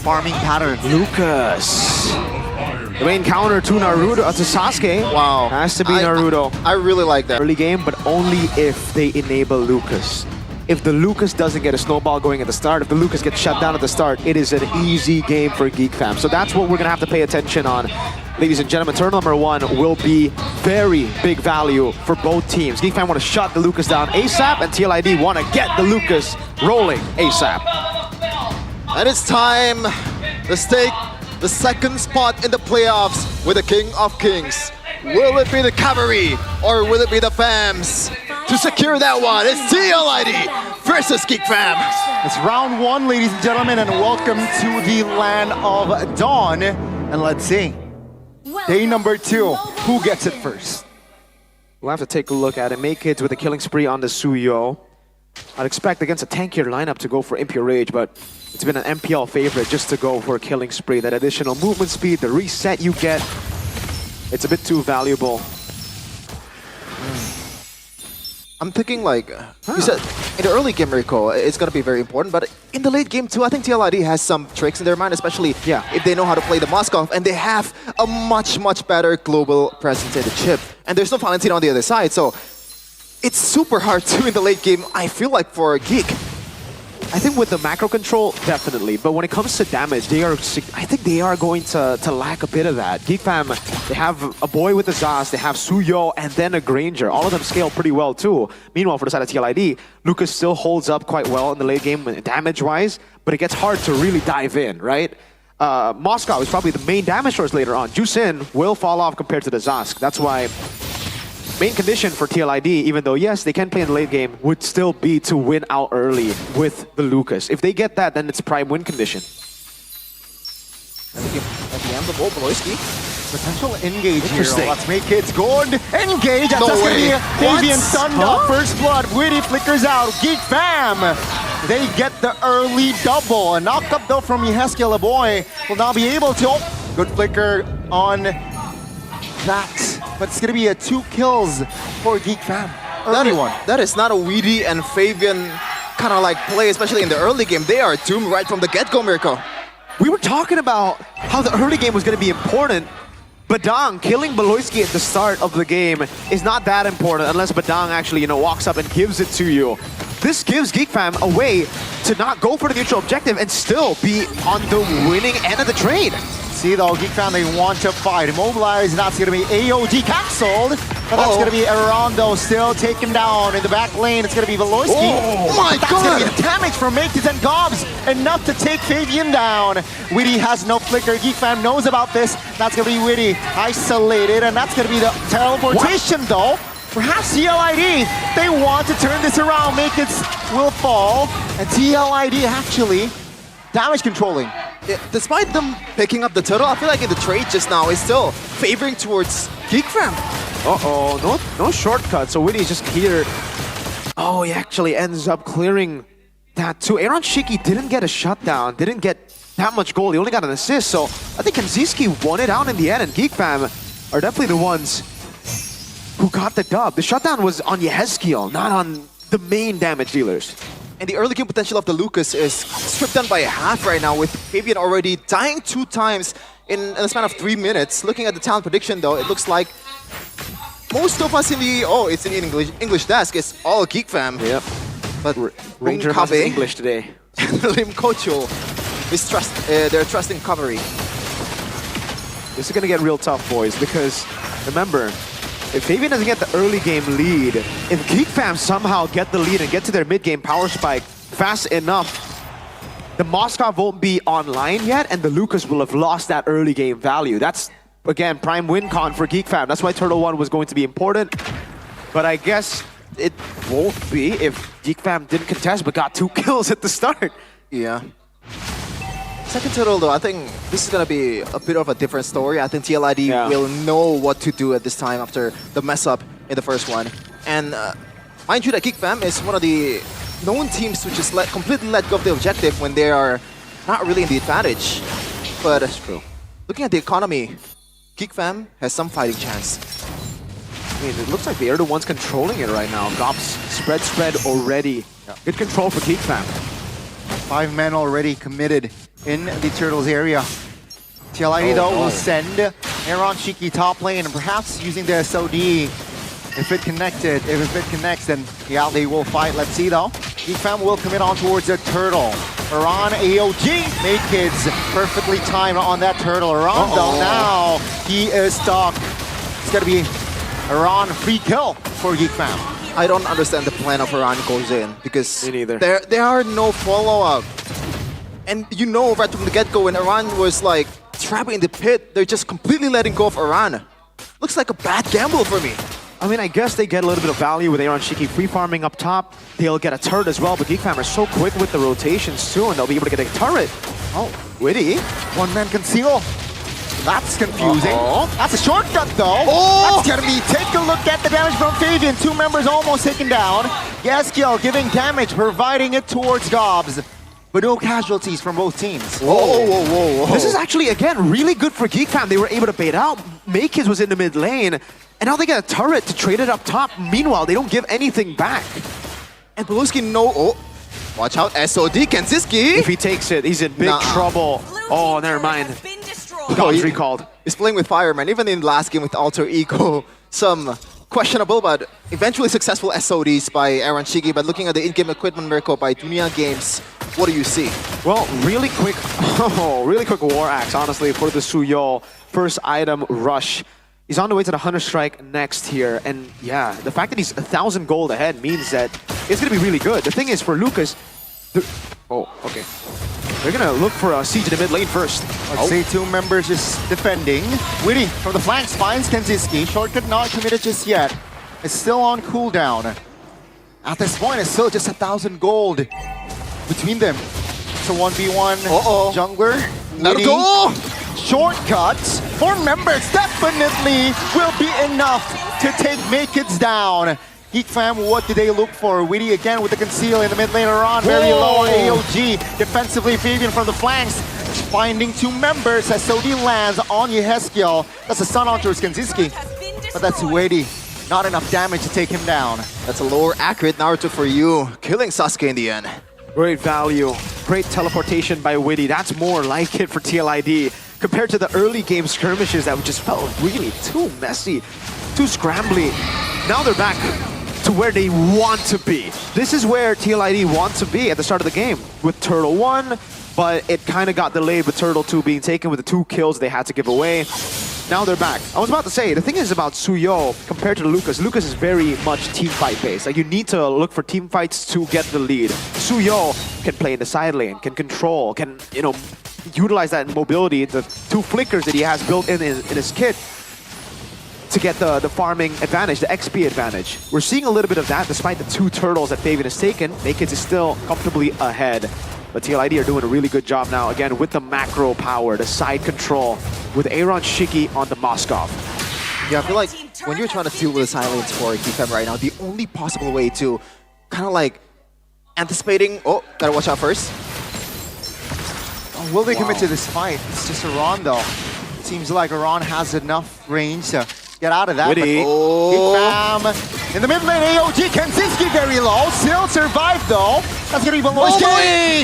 farming pattern. Lucas. The main counter to Naruto, to Sasuke. Wow. Has to be Naruto. I really like that. Early game, but only if they enable Lucas. If the Lucas doesn't get a snowball going at the start, if the Lucas gets shut down at the start, it is an easy game for GEEK fam. So that's what we're gonna have to pay attention on. Ladies and gentlemen, turn number 1 will be very big value for both teams. GEEK fam want to shut the Lucas down ASAP, and TLID want to get the Lucas rolling ASAP. And it's time to stake the second spot in the playoffs with the King of Kings. Will it be the Cavalry or will it be the Fams? To secure that one, it's TLID versus GEEK fam. It's round 1, ladies and gentlemen, and welcome to the land of Dawn. And let's see, day number 2, who gets it first? We'll have to take a look at it. Make kids with a killing spree on the Suyo. I'd expect against a tankier lineup to go for Impure Rage, but it's been an MPL favorite just to go for a killing spree. That additional movement speed, the reset you get, it's a bit too valuable. I'm thinking like, you said, in the early game, Rico, it's going to be very important, but in the late game too, I think TLID has some tricks in their mind, especially if they know how to play the Moskov, and they have a much better global presence in the chip. And there's no Valentine on the other side, so it's super hard to in the late game, I feel like, for GEEK. I think with the macro control, definitely. But when it comes to damage, I think they are going to lack a bit of that. GEEK fam, they have a boy with the Zaz, they have Suyo, and then a Granger. All of them scale pretty well too. Meanwhile, for the side of TLID, Lucas still holds up quite well in the late game damage-wise, but it gets hard to really dive in, right? Moscow is probably the main damage source later on. Jusin will fall off compared to the Zask. That's why main condition for TLID, even though yes, they can play in the late game, would still be to win out early with the Lucas. If they get that, then it's prime win condition. At the end of Boloisky. Potential engage here. Let's make it good. Engage. That's No going to way. be Fabian stunned up. First blood. Witty flickers out. GEEK fam. They get the early double. A knock up though from Yeheskiel. A boy will now be able to. Oh, good flicker on that. But it's going to be a 2 kills for GEEK fam. Early one. That is not a Weedy and Fabian kind of like play, especially in the early game. They are doomed right from the get-go, Mirko. We were talking about how the early game was going to be important. Badang killing Boloisky at the start of the game is not that important unless Badang actually, walks up and gives it to you. This gives GEEK fam a way to not go for the neutral objective and still be on the winning end of the trade. See though, GEEK fam, they want to fight. Immobilize, that's going to be AOG capsuled. But that's going to be Arondo still taken down in the back lane. It's going to be Boloisky. Oh my That's God! going to be the damage from Makeys and Gobs. Enough to take Fabian down. Witty has no flicker. GEEK fam knows about this. That's going to be Witty isolated. And that's going to be the teleportation though. Perhaps TLID, they want to turn this around. Makeys will fall. And TLID actually damage controlling. Yeah, despite them picking up the turtle, I feel like in the trade just now is still favoring towards GEEK fam. Uh-oh, no shortcut, so Witty is just here. Oh, he actually ends up clearing that too. Aaron Shiki didn't get a shutdown, didn't get that much gold, he only got an assist, so I think Kanziski won it out in the end, and GEEK fam are definitely the ones who got the dub. The shutdown was on Yeheskiel, not on the main damage dealers. And the early game potential of the Lucas is stripped down by half right now, with Fabian already dying 2 times in a span of 3 minutes. Looking at the talent prediction though, it looks like most of us in the, it's in English desk, is all GEEK fam. Yep. But Ranger has English today. Lim Kocho is they're trusting Cavalry. This is gonna get real tough, boys, because remember, if Fabian doesn't get the early game lead, if GEEK fam somehow get the lead and get to their mid-game power spike fast enough, the Moskov won't be online yet, and the Lucas will have lost that early game value. That's, again, prime win con for GEEK fam. That's why Turtle 1 was going to be important. But I guess it won't be if GEEK fam didn't contest but got 2 kills at the start. Yeah. Second turtle though, I think this is going to be a bit of a different story. I think TLID will know what to do at this time after the mess up in the first one. And mind you that GEEK fam is one of the known teams to just completely let go of the objective when they are not really in the advantage. But that's true. Looking at the economy, GEEK fam has some fighting chance. I mean, it looks like they're the ones controlling it right now. Gops spread already. Good control for GEEK fam. 5 men already committed in the Turtles area. TLID though will send Aaron Shiki top lane and perhaps using the SOD. If it connects, then yeah, they will fight. Let's see though. GEEK fam will commit on towards the turtle. Iran AOG, make kids perfectly timed on that turtle. Iran though, now he is stuck. It's gonna be Iran free kill for GEEK fam. I don't understand the plan of Iran goes in because Me neither. there are no follow-up. And you know right from the get-go when Iran was like trapping in the pit, they're just completely letting go of Iran. Looks like a bad gamble for me. I mean, I guess they get a little bit of value with Aaron Shiki free farming up top. They'll get a turret as well, but GEEK fam are so quick with the rotations too, and they'll be able to get a turret. Oh, Witty, one man conceal. That's confusing. That's a shortcut though. That's gonna be, take a look at the damage from Fabian. 2 members almost taken down. Yaskiel giving damage, providing it towards Gobs. But no casualties from both teams. Whoa. This is actually, again, really good for GEEK fam. They were able to bait out. Makekids was in the mid lane, and now they get a turret to trade it up top. Meanwhile, they don't give anything back. And Beluski watch out, SOD Kenziski. If he takes it, he's in big trouble. Oh, never mind. God's recalled. He's playing with Fireman. Even in the last game with Alter Ego, some questionable but eventually successful SODs by Aaron Shiki. But looking at the in-game equipment miracle by Dunia Games, what do you see? Well, really quick War Axe, honestly, for the Suyo. First item, Rush. He's on the way to the Hunter Strike next here. And yeah, the fact that he's 1,000 gold ahead means that it's going to be really good. The thing is, for Lucas... okay. They're going to look for a siege in the mid lane first. Let's see 2 members just defending. Witty from the flanks finds Kenziski. Shortcut not committed just yet. It's still on cooldown. At this point, it's still just 1,000 gold between them. It's a 1v1 jungler. Not a goal! Shortcuts for members definitely will be enough to take Makekids down. GEEK fam, what do they look for? Witty again with the conceal in the mid lane. Around very low on AOG. Defensively, Fabian from the flanks finding 2 members. SOD lands on Yeheskiel. That's a stun on towards Kenziski. But that's Witty. Not enough damage to take him down. That's a lower accurate Naruto for you, killing Sasuke in the end. Great value. Great teleportation by Witty. That's more like it for TLID compared to the early game skirmishes that just felt really too messy, too scrambly. Now they're back to where they want to be. This is where TLID wants to be at the start of the game with Turtle 1, but it kind of got delayed with Turtle 2 being taken with the 2 kills they had to give away. Now they're back. I was about to say, the thing is about Suyo compared to Lucas. Lucas is very much team fight based. Like, you need to look for team fights to get the lead. Suyo can play in the side lane, can control, can, you know, utilize that mobility, the 2 flickers that he has built in his kit to get the farming advantage, the XP advantage. We're seeing a little bit of that despite the 2 turtles that Fabian has taken. Makekids is still comfortably ahead. But TLID are doing a really good job now, again, with the macro power, the side control, with Aaron Shiki on the Moskov. Yeah, I feel like when you're trying to deal with the silence for GEEK fam right now, the only possible way to kind of like anticipating... gotta watch out first. Will they commit to this fight? It's just Iran though. It seems like Iran has enough range to get out of that. Witty. GEEK fam in the mid lane, AOG, Kenziski very low. Still survived though. That's gonna be below.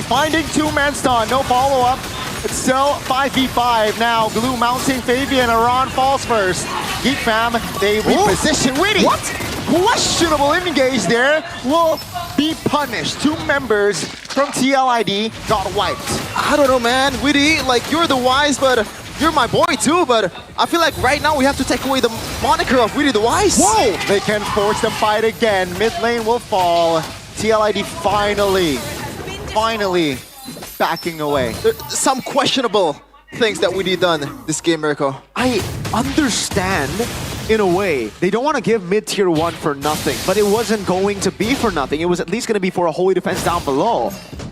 Finding 2-man stun, no follow-up. It's still 5v5 now. Glue mounting Fabian. Iran falls first. GEEK fam, they reposition. Witty. What? Questionable engage there. Will be punished. 2 members from TLID got wiped. I don't know, man. Witty, like, you're the wise, but you're my boy too. But I feel like right now we have to take away the moniker of Witty the Wise. Whoa! They can force them fight again. Mid lane will fall. TLID finally backing away. There's some questionable things that Witty done this game, Mirko. I understand, in a way. They don't want to give mid-tier 1 for nothing, but it wasn't going to be for nothing. It was at least going to be for a holy defense down below.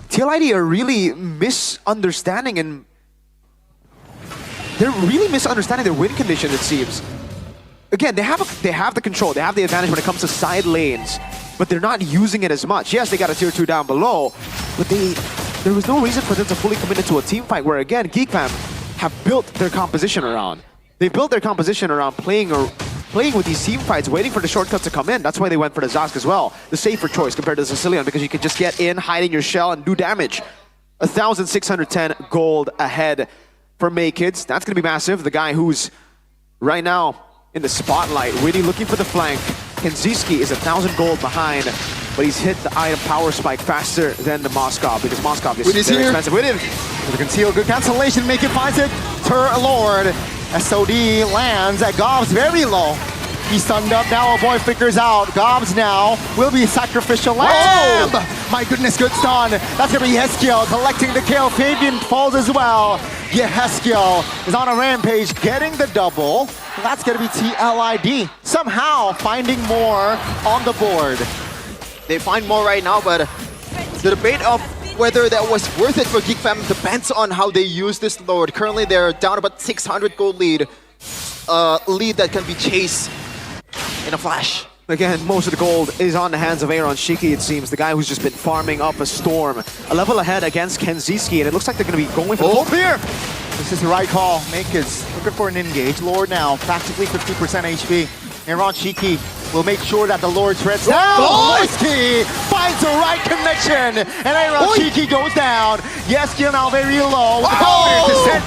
TLID are really misunderstanding, and they're really misunderstanding their win condition, it seems. Again, they have the control, they have the advantage when it comes to side lanes, but they're not using it as much. Yes, they got a tier 2 down below, but there was no reason for them to fully commit into a team fight where, again, GEEK fam have built their composition around. They built their composition around playing with these team fights, waiting for the shortcuts to come in. That's why they went for the Zosk as well. The safer choice compared to the Sicilian, because you can just get in, hide in your shell, and do damage. 1,610 gold ahead for Maykids. That's going to be massive. The guy who's right now in the spotlight, really looking for the flank. Kenziski is 1,000 gold behind, but he's hit the item power spike faster than the Moskov because Moskov is very expensive. With him. With the conceal, good cancellation. Make it finds it. Lord. SOD lands at Gobs very low. He's stunned up now. A boy figures out. Gobs now will be sacrificial lamb. My goodness, good stun. That's gonna be Yeskiel collecting the kill. Fabian falls as well. Yeskiel is on a rampage, getting the double. That's gonna be TLID. Somehow finding more on the board. They find more right now, but the debate of whether that was worth it for GEEK Fam depends on how they use this Lord. Currently, they're down about 600 gold lead. Lead that can be chased in a flash. Again, most of the gold is on the hands of Aaron Shiki, it seems. The guy who's just been farming up a storm. A level ahead against Kenziski, and it looks like they're going to be going for the gold here. This is the right call. Maykids looking for an engage. Lord now, practically 50% HP. Aaron Shiki will make sure that the Lord treads down. Loiski finds the right connection, and Aaron Shiki goes down. Yeskiel now very low.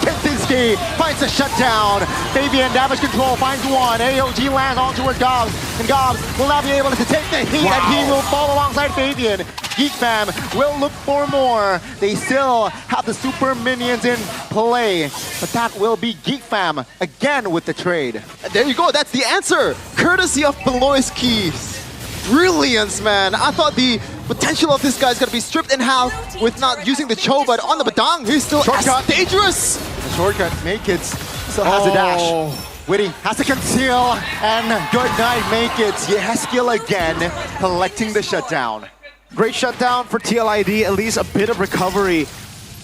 Kenziski finds a shutdown. Fabian damage control finds one. AOG lands on towards Gobs, and Gobs will not be able to take the heat, and he will fall alongside Fabian. GEEK Fam will look for more. They still have the super minions in play, but that will be GEEK Fam again with the trade. And there you go, that's the answer. Courtesy of Beloyski's brilliance, man. I thought the potential of this guy is going to be stripped in half with not using the Cho, but on the Badang, he's still as dangerous. The shortcut, Maykids still has a dash. Witty has to conceal, and good night, Maykids. Yeskiel again, collecting the shutdown. Great shutdown for TLID, at least a bit of recovery.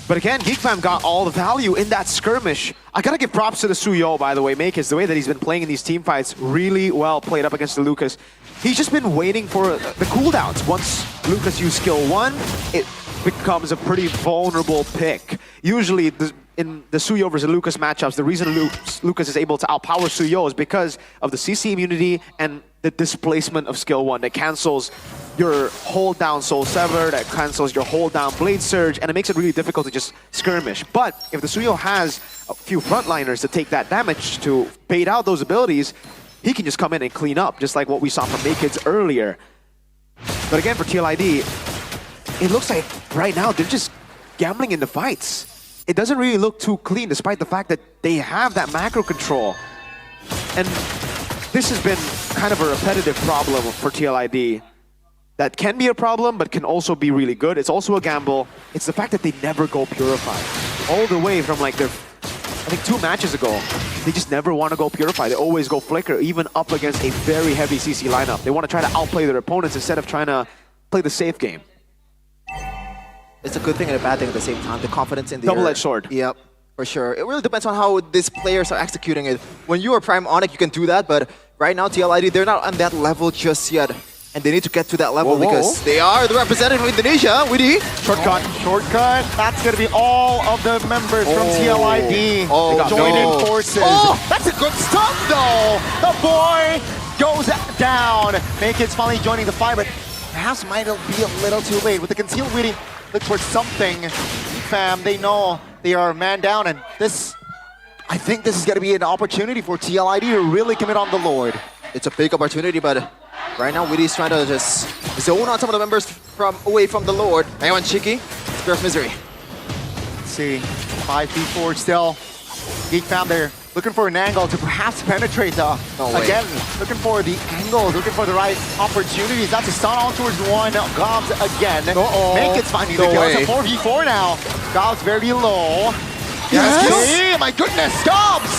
But again, GEEK Fam got all the value in that skirmish. I gotta give props to the Suyo, by the way. Maykids, the way that he's been playing in these team fights, really well played up against the Lucas. He's just been waiting for the cooldowns. Once Lucas used skill 1, it becomes a pretty vulnerable pick. Usually, in the Suyo versus Lucas matchups, the reason Lucas is able to outpower Suyo is because of the CC immunity and the displacement of skill 1 that cancels your hold down Soul Sever, that cancels your hold down Blade Surge, and it makes it really difficult to just skirmish. But if the Suyo has a few frontliners to take that damage to bait out those abilities, he can just come in and clean up, just like what we saw from Maykids earlier. But again, for TLID, it looks like right now they're just gambling in the fights. It doesn't really look too clean, despite the fact that they have that macro control. And this has been kind of a repetitive problem for TLID. That can be a problem, but can also be really good. It's also a gamble. It's the fact that they never go Purified. All the way from like their, I think 2 matches ago, they just never want to go Purify. They always go Flicker, even up against a very heavy CC lineup. They want to try to outplay their opponents instead of trying to play the safe game. It's a good thing and a bad thing at the same time. The confidence in the double-edged sword. Yep, for sure. It really depends on how these players are executing it. When you are Prime Onyx, you can do that, but right now TLID, they're not on that level just yet. And they need to get to that level because they are the representative of Indonesia. Witty. Shortcut. Shortcut. That's going to be all of the members from TLID joining forces. That's a good stuff, though. The boy goes down. Maykids finally joining the fight, but perhaps might be a little too late. With the concealed Witty, look for something. Fam, they know they are man down, and this, I think this is going to be an opportunity for TLID to really commit on the Lord. It's a big opportunity, but right now, Witty's trying to just zone out some of the members away from the Lord. Aaron Shiki, Spear of Misery. Let's see, 5 feet forward still. GEEK Fam there, looking for an angle to perhaps penetrate the, again, looking for the angles, looking for the right opportunities. That's a stun on towards one, Gobs again. Maykids finding the kill, it's a 4v4 now. Gobs very low. Yes! My goodness, Gobs!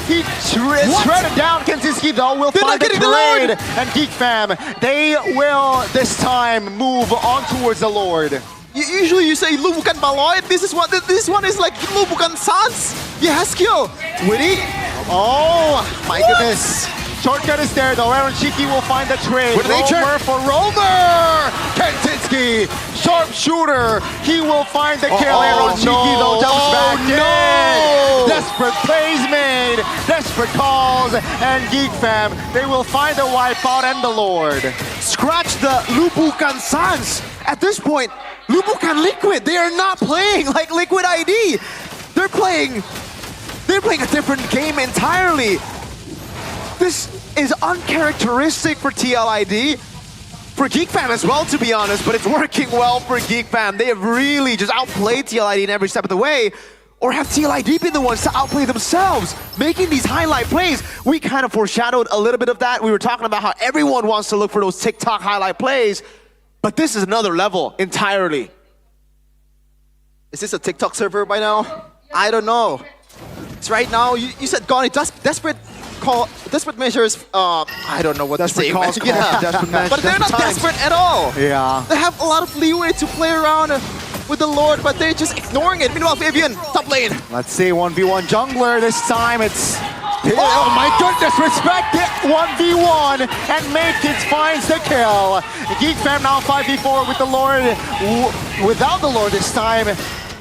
He shredded down. Kenziski, though, will find the trade. And GEEK Fam, they will this time move on towards the Lord. Usually you say lu bukan Baloy. This one is like lu bukan Sans. Yeskiel. Witty. Oh my goodness. Shortcut is there though. Aaron Shiki will find the trade. Romer for Romer. Kenziski, sharpshooter. He will find the kill. Aaron Shiki though jumps back in. Desperate plays made. Desperate calls. And GEEK Fam, they will find the wipeout and the Lord. Scratch the Lubukan Sans. At this point, Lubuk and Liquid, they are not playing like Liquid ID. They're playing a different game entirely. This is uncharacteristic for TLID. For GEEK Fam as well, to be honest, but it's working well for GEEK Fam. They have really just outplayed TLID in every step of the way. Or have TLID been the ones to outplay themselves, making these highlight plays? We kind of foreshadowed a little bit of that. We were talking about how everyone wants to look for those TikTok highlight plays, but this is another level entirely. Is this a TikTok server by now? I don't know. It's right now, you said Goni, desperate measures, I don't know what Desperate to say. calls, desperate measures, but they're not desperate at all. Yeah. They have a lot of leeway to play around with the Lord, but they're just ignoring it. Meanwhile, Fabian, top lane. Let's see, 1v1 jungler this time. It's... Oh my goodness, respect it! 1v1, and Maykins finds the kill. GEEK Fam now 5v4 with the Lord. Without the Lord this time,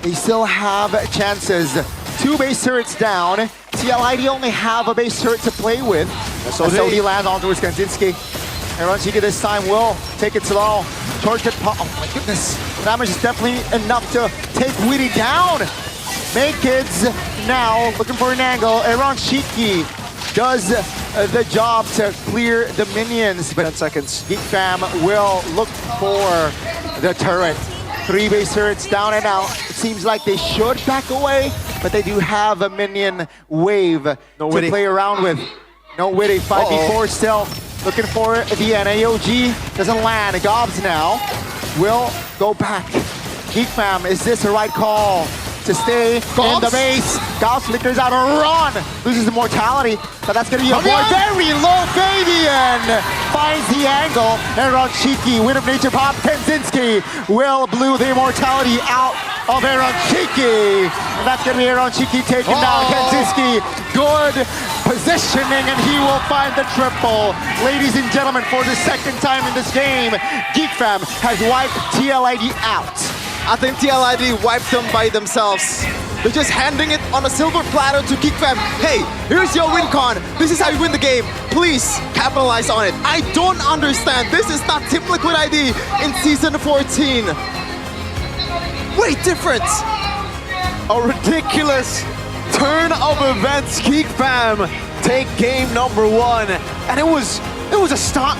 they still have chances. 2 base turrets down. TLID only have a base turret to play with. SOD lands onto Kanzinski. And GEEK this time will take it slow. Charge it pop. Oh my goodness. Damage is definitely enough to take Witty down. Maykins now looking for an angle. Aaron Shiki does the job to clear the minions. But 10 seconds. GEEK Fam will look for the turret. 3 base turrets down and out. It seems like they should back away, but they do have a minion wave to play around with. No Witty, 5v4 still. Looking for the NAOG. Doesn't land. Gobs now will go back. GEEK Fam, is this the right call? To stay in the base. Gobs flickers out a run. Loses the mortality, but that's going to be a very low. Fabian finds the angle. Aaron Shiki, Wind of Nature pop. Kanzinski will blew the immortality out of Aaron Shiki. And that's going to be Aaron Shiki taking down Kanzinski. Good positioning, and he will find the triple. Ladies and gentlemen, for the second time in this game, GEEK Fam has wiped TLID out. I think TLID wiped them by themselves. They're just handing it on a silver platter to GEEK Fam. Hey, here's your win con. This is how you win the game. Please capitalize on it. I don't understand. This is not Team Liquid ID in Season 14. Way different. A ridiculous turn of events. GEEK Fam take game number 1. And it was a start.